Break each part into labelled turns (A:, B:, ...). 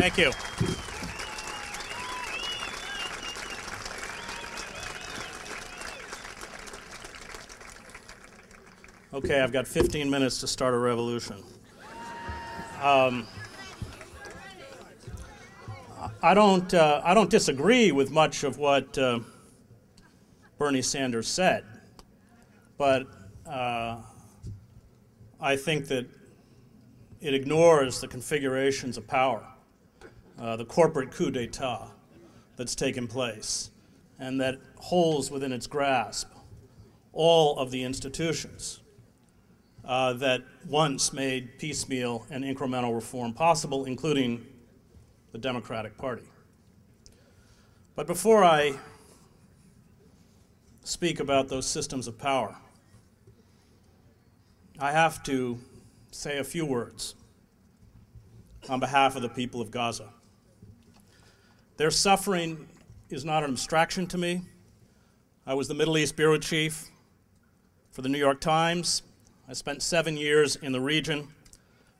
A: Thank you. Okay, I've got 15 minutes to start a revolution. I don't disagree with much of what Bernie Sanders said, but I think that it ignores the configurations of power, the corporate coup d'etat that's taken place, and that holds within its grasp all of the institutions that once made piecemeal and incremental reform possible, including the Democratic Party. But before I speak about those systems of power, I have to say a few words on behalf of the people of Gaza. Their suffering is not an abstraction to me. I was the Middle East bureau chief for the New York Times. I spent 7 years in the region.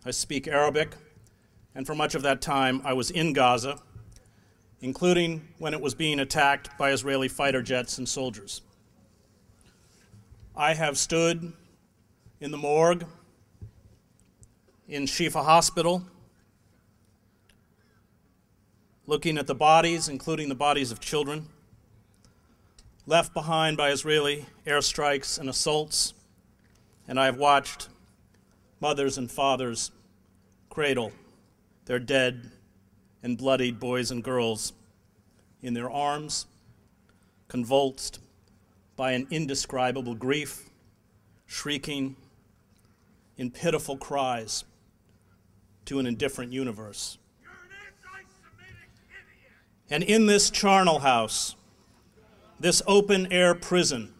A: I speak Arabic, and for much of that time I was in Gaza, including when it was being attacked by Israeli fighter jets and soldiers. I have stood in the morgue in Shifa Hospital, looking at the bodies, including the bodies of children, left behind by Israeli airstrikes and assaults, and I have watched mothers and fathers cradle their dead and bloodied boys and girls in their arms, convulsed by an indescribable grief, shrieking in pitiful cries to an indifferent universe.
B: You're an anti-Semitic idiot!
A: And in this charnel house, this open-air prison,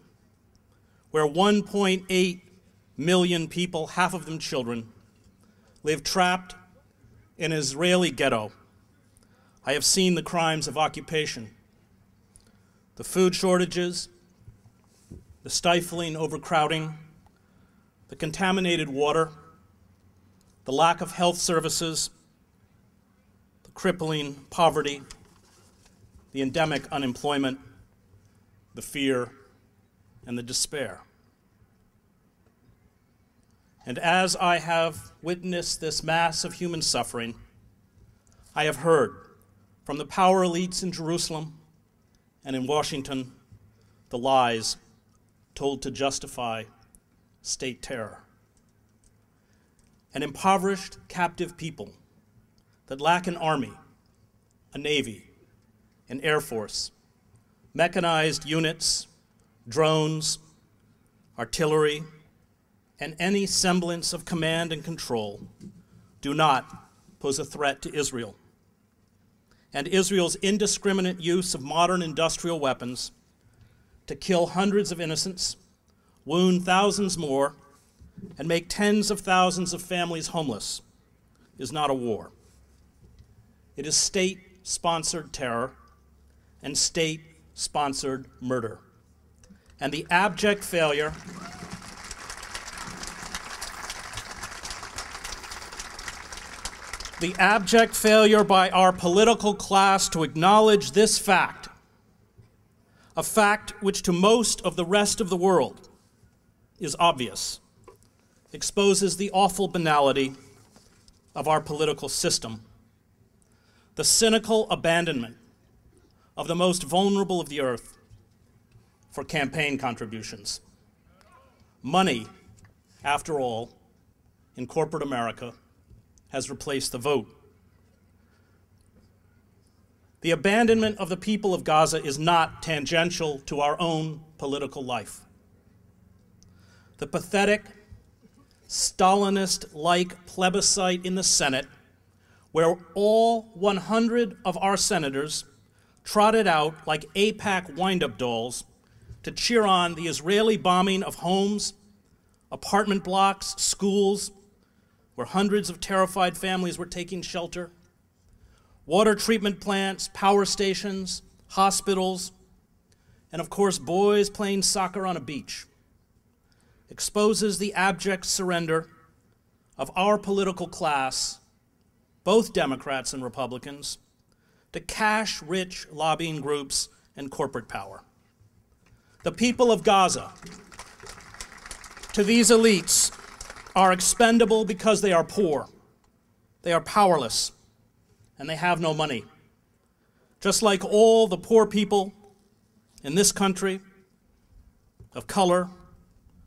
A: where 1.8 million people, half of them children, live trapped in an Israeli ghetto, I have seen the crimes of occupation, the food shortages, the stifling overcrowding, the contaminated water, the lack of health services, the crippling poverty, the endemic unemployment, the fear, and the despair. And as I have witnessed this mass of human suffering, I have heard from the power elites in Jerusalem and in Washington the lies told to justify state terror. An impoverished, captive people that lack an army, a navy, an air force, mechanized units, drones, artillery, and any semblance of command and control do not pose a threat to Israel. And Israel's indiscriminate use of modern industrial weapons to kill hundreds of innocents, wound thousands more, and make tens of thousands of families homeless is not a war. It is state-sponsored terror and state-sponsored murder. And the abject failure by our political class to acknowledge this fact, a fact which to most of the rest of the world is obvious, exposes the awful banality of our political system, the cynical abandonment of the most vulnerable of the earth for campaign contributions. Money, after all, in corporate America, has replaced the vote. The abandonment of the people of Gaza is not tangential to our own political life. The pathetic, Stalinist-like plebiscite in the Senate, where all 100 of our senators trotted out like AIPAC wind-up dolls to cheer on the Israeli bombing of homes, apartment blocks, schools, where hundreds of terrified families were taking shelter, water treatment plants, power stations, hospitals, and of course boys playing soccer on a beach, exposes the abject surrender of our political class both Democrats and Republicans, to cash-rich lobbying groups and corporate power. The people of Gaza, to these elites, are expendable because they are poor, they are powerless, and they have no money. Just like all the poor people in this country of color,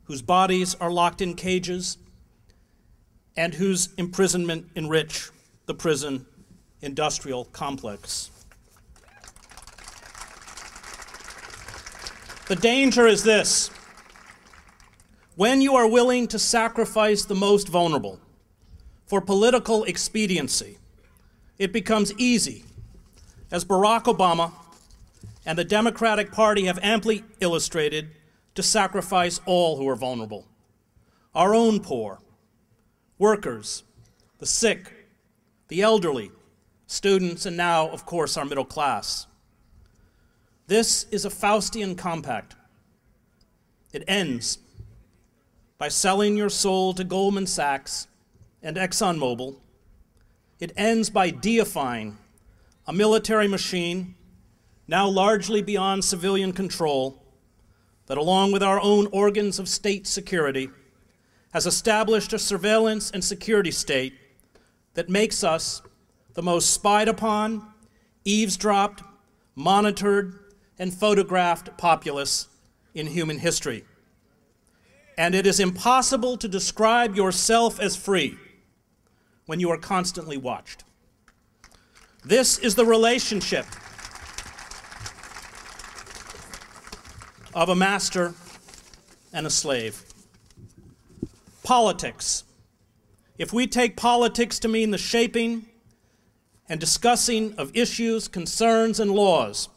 A: whose bodies are locked in cages and whose imprisonment enrich the prison industrial complex. The danger is this: when you are willing to sacrifice the most vulnerable for political expediency, it becomes easy, as Barack Obama and the Democratic Party have amply illustrated, to sacrifice all who are vulnerable: our own poor, workers, the sick, the elderly, students, and now, of course, our middle class. This is a Faustian compact. It ends by selling your soul to Goldman Sachs and ExxonMobil. It ends by deifying a military machine now largely beyond civilian control that, along with our own organs of state security, has established a surveillance and security state that makes us the most spied upon, eavesdropped, monitored, and photographed populace in human history. And it is impossible to describe yourself as free when you are constantly watched. This is the relationship of a master and a slave. Politics. If we take politics to mean the shaping and discussing of issues, concerns, and laws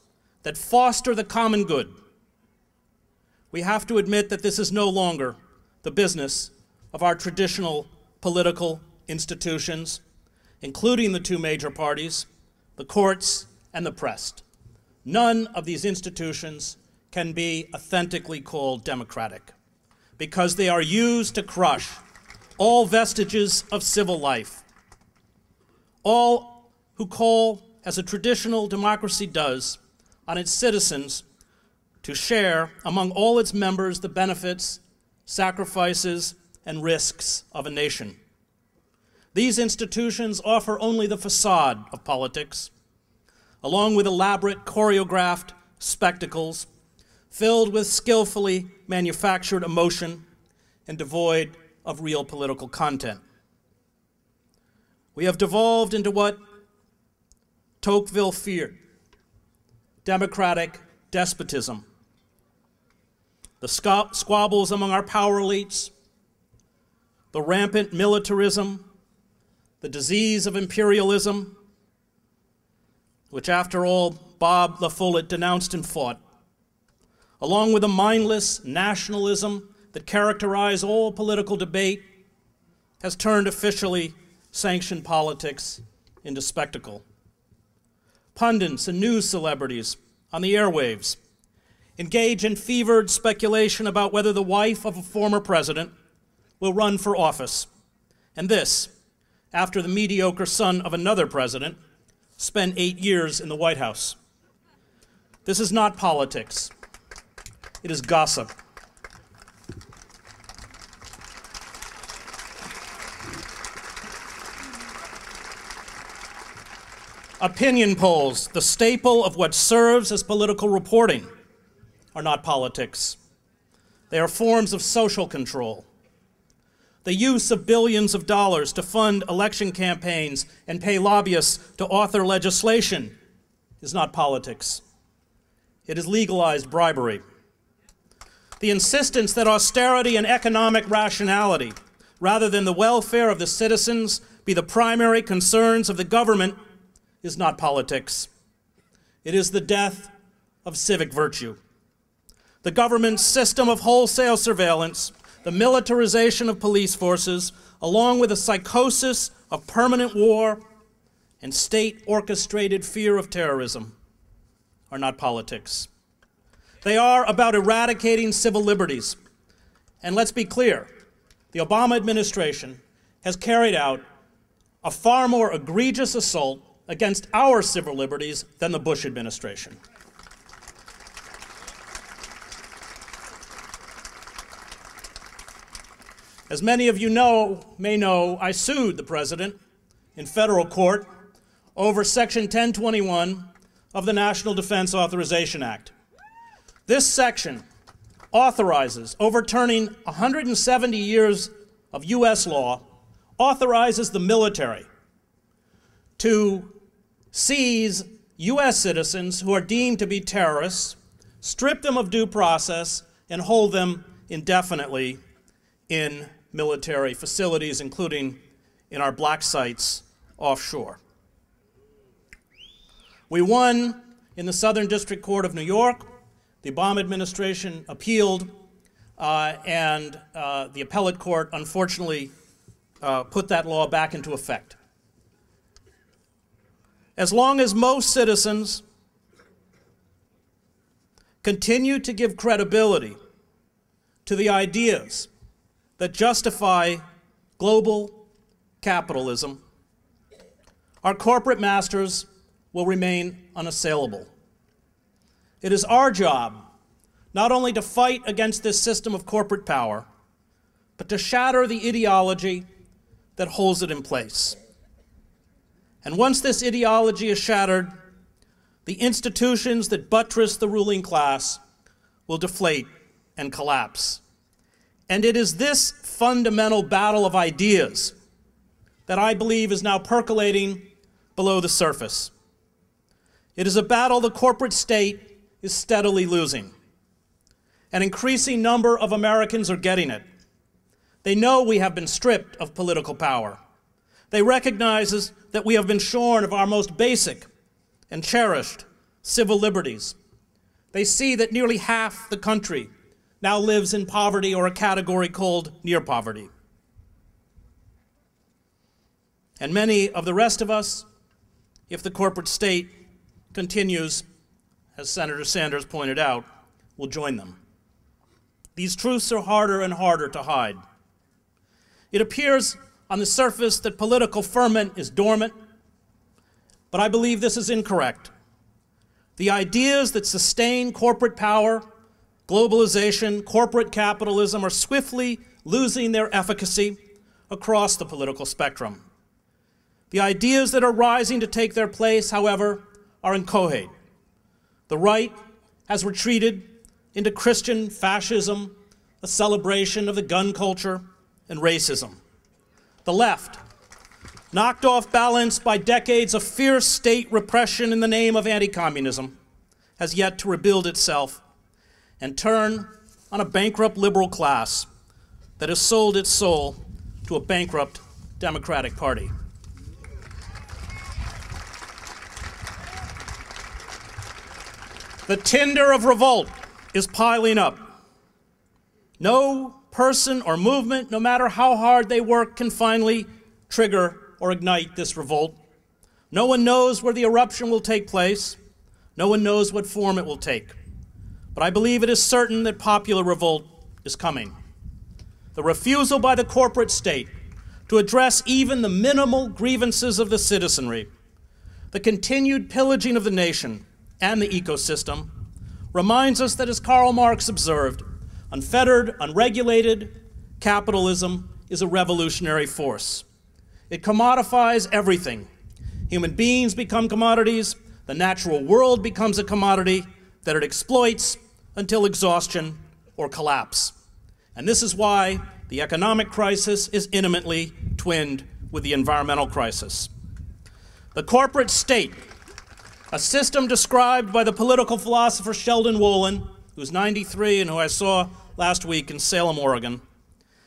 A: that foster the common good, we have to admit that this is no longer the business of our traditional political institutions, including the two major parties, the courts, and the press. None of these institutions can be authentically called democratic because they are used to crush all vestiges of civil life. All who call, as a traditional democracy does, on its citizens to share among all its members the benefits, sacrifices, and risks of a nation. These institutions offer only the facade of politics, along with elaborate choreographed spectacles filled with skillfully manufactured emotion and devoid of real political content. We have devolved into what Tocqueville feared: democratic despotism. The squabbles among our power elites, the rampant militarism, the disease of imperialism, which, after all, Bob La Follette denounced and fought, along with the mindless nationalism that characterized all political debate, has turned officially sanctioned politics into spectacle. Pundits and news celebrities on the airwaves engage in fevered speculation about whether the wife of a former president will run for office, and this after the mediocre son of another president spent 8 years in the White House. This is not politics. It is gossip. Opinion polls, the staple of what serves as political reporting, are not politics. They are forms of social control. The use of billions of dollars to fund election campaigns and pay lobbyists to author legislation is not politics. It is legalized bribery. The insistence that austerity and economic rationality, rather than the welfare of the citizens, be the primary concerns of the government is not politics. It is the death of civic virtue. The government's system of wholesale surveillance, the militarization of police forces, along with a psychosis of permanent war and state-orchestrated fear of terrorism, are not politics. They are about eradicating civil liberties. And let's be clear, the Obama administration has carried out a far more egregious assault against our civil liberties than the Bush administration. As many of you may know, I sued the president in federal court over Section 1021 of the National Defense Authorization Act. This section authorizes overturning 170 years of U.S. law, authorizes the military to seize U.S. citizens who are deemed to be terrorists, strip them of due process, and hold them indefinitely in military facilities, including in our black sites offshore. We won in the Southern District Court of New York. The Obama administration appealed, and the appellate court unfortunately put that law back into effect. As long as most citizens continue to give credibility to the ideas that justify global capitalism, our corporate masters will remain unassailable. It is our job not only to fight against this system of corporate power, but to shatter the ideology that holds it in place. And once this ideology is shattered, the institutions that buttress the ruling class will deflate and collapse. And it is this fundamental battle of ideas that I believe is now percolating below the surface. It is a battle the corporate state is steadily losing. An increasing number of Americans are getting it. They know we have been stripped of political power. They recognize that we have been shorn of our most basic and cherished civil liberties. They see that nearly half the country now lives in poverty or a category called near poverty. And many of the rest of us, if the corporate state continues, as Senator Sanders pointed out, will join them. These truths are harder and harder to hide. It appears on the surface that political ferment is dormant, but I believe this is incorrect. The ideas that sustain corporate power, globalization, corporate capitalism are swiftly losing their efficacy across the political spectrum. The ideas that are rising to take their place, however, are inchoate. The right has retreated into Christian fascism, a celebration of the gun culture, and racism. The left, knocked off balance by decades of fierce state repression in the name of anti-communism, has yet to rebuild itself and turn on a bankrupt liberal class that has sold its soul to a bankrupt Democratic Party. The tinder of revolt is piling up. No person or movement, no matter how hard they work, can finally trigger or ignite this revolt. No one knows where the eruption will take place. No one knows what form it will take. But I believe it is certain that popular revolt is coming. The refusal by the corporate state to address even the minimal grievances of the citizenry, the continued pillaging of the nation and the ecosystem, reminds us that, as Karl Marx observed, unfettered, unregulated capitalism is a revolutionary force. It commodifies everything. Human beings become commodities. The natural world becomes a commodity that it exploits until exhaustion or collapse. And this is why the economic crisis is intimately twinned with the environmental crisis. The corporate state, a system described by the political philosopher Sheldon Wolin, who's 93 and who I saw last week in Salem, Oregon,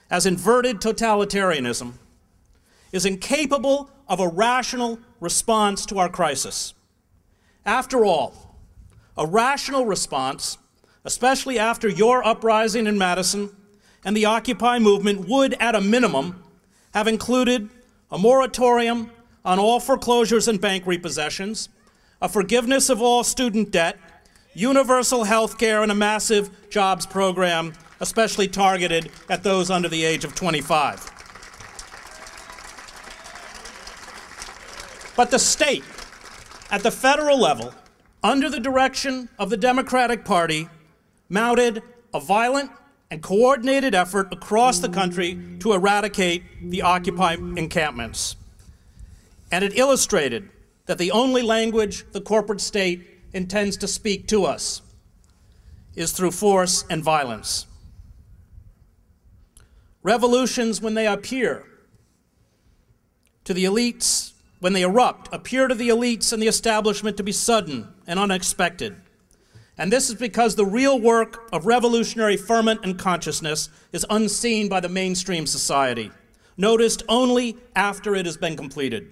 A: as inverted totalitarianism, is incapable of a rational response to our crisis. After all, a rational response, especially after your uprising in Madison and the Occupy movement, would, at a minimum, have included a moratorium on all foreclosures and bank repossessions, a forgiveness of all student debt, universal health care, and a massive jobs program, especially targeted at those under the age of 25. But the state, at the federal level, under the direction of the Democratic Party, mounted a violent and coordinated effort across the country to eradicate the Occupy encampments. And it illustrated that the only language the corporate state intends to speak to us is through force and violence. Revolutions, when they appear to the elites, when they erupt, appear to the elites and the establishment to be sudden and unexpected. And this is because the real work of revolutionary ferment and consciousness is unseen by the mainstream society, noticed only after it has been completed.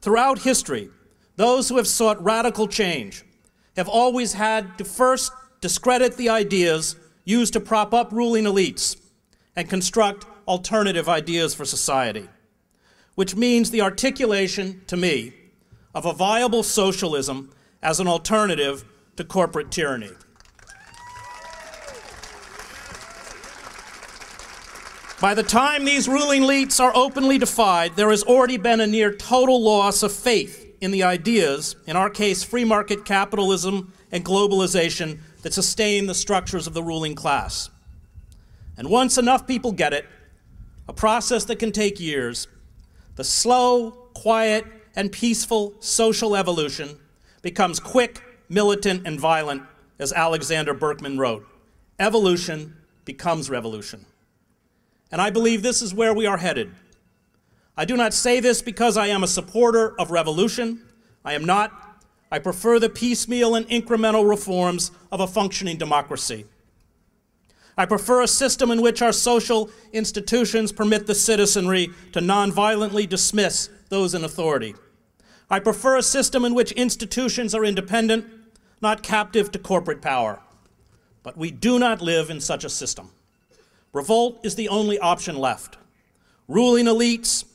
A: Throughout history, those who have sought radical change have always had to first discredit the ideas used to prop up ruling elites and construct alternative ideas for society, which means the articulation, to me, of a viable socialism as an alternative to corporate tyranny. By the time these ruling elites are openly defied, there has already been a near total loss of faith in the ideas, in our case, free market capitalism and globalization, that sustain the structures of the ruling class. And once enough people get it, a process that can take years, the slow, quiet, and peaceful social evolution becomes quick, militant, and violent, as Alexander Berkman wrote. Evolution becomes revolution. And I believe this is where we are headed. I do not say this because I am a supporter of revolution. I am not. I prefer the piecemeal and incremental reforms of a functioning democracy. I prefer a system in which our social institutions permit the citizenry to nonviolently dismiss those in authority. I prefer a system in which institutions are independent, not captive to corporate power. But we do not live in such a system. Revolt is the only option left. Ruling elites,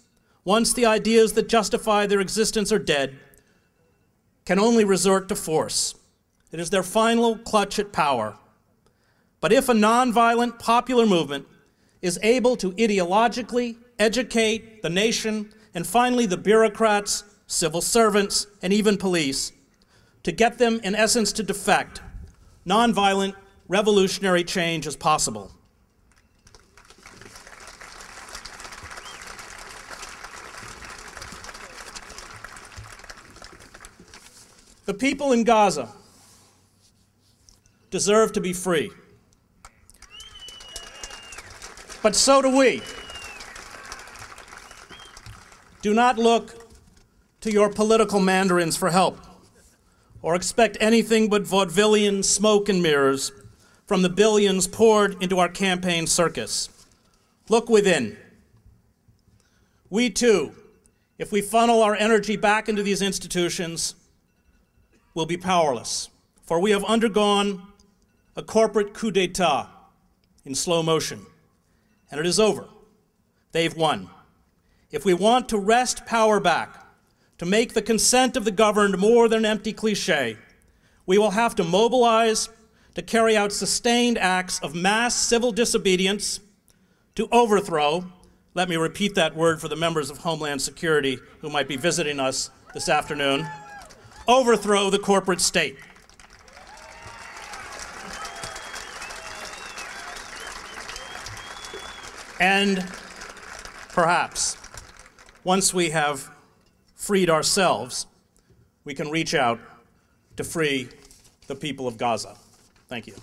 A: once the ideas that justify their existence are dead, can only resort to force. It is their final clutch at power. But if a nonviolent popular movement is able to ideologically educate the nation and finally the bureaucrats, civil servants, and even police, to get them, in essence, to defect, nonviolent revolutionary change is possible. The people in Gaza deserve to be free. But so do we. Do not look to your political mandarins for help, or expect anything but vaudevillian smoke and mirrors from the billions poured into our campaign circus. Look within. We too, if we funnel our energy back into these institutions, will be powerless, for we have undergone a corporate coup d'etat in slow motion, and it is over. They've won. If we want to wrest power back, to make the consent of the governed more than an empty cliche, we will have to mobilize to carry out sustained acts of mass civil disobedience, to overthrow, let me repeat that word for the members of Homeland Security who might be visiting us this afternoon, overthrow the corporate state. And perhaps, once we have freed ourselves, we can reach out to free the people of Gaza. Thank you.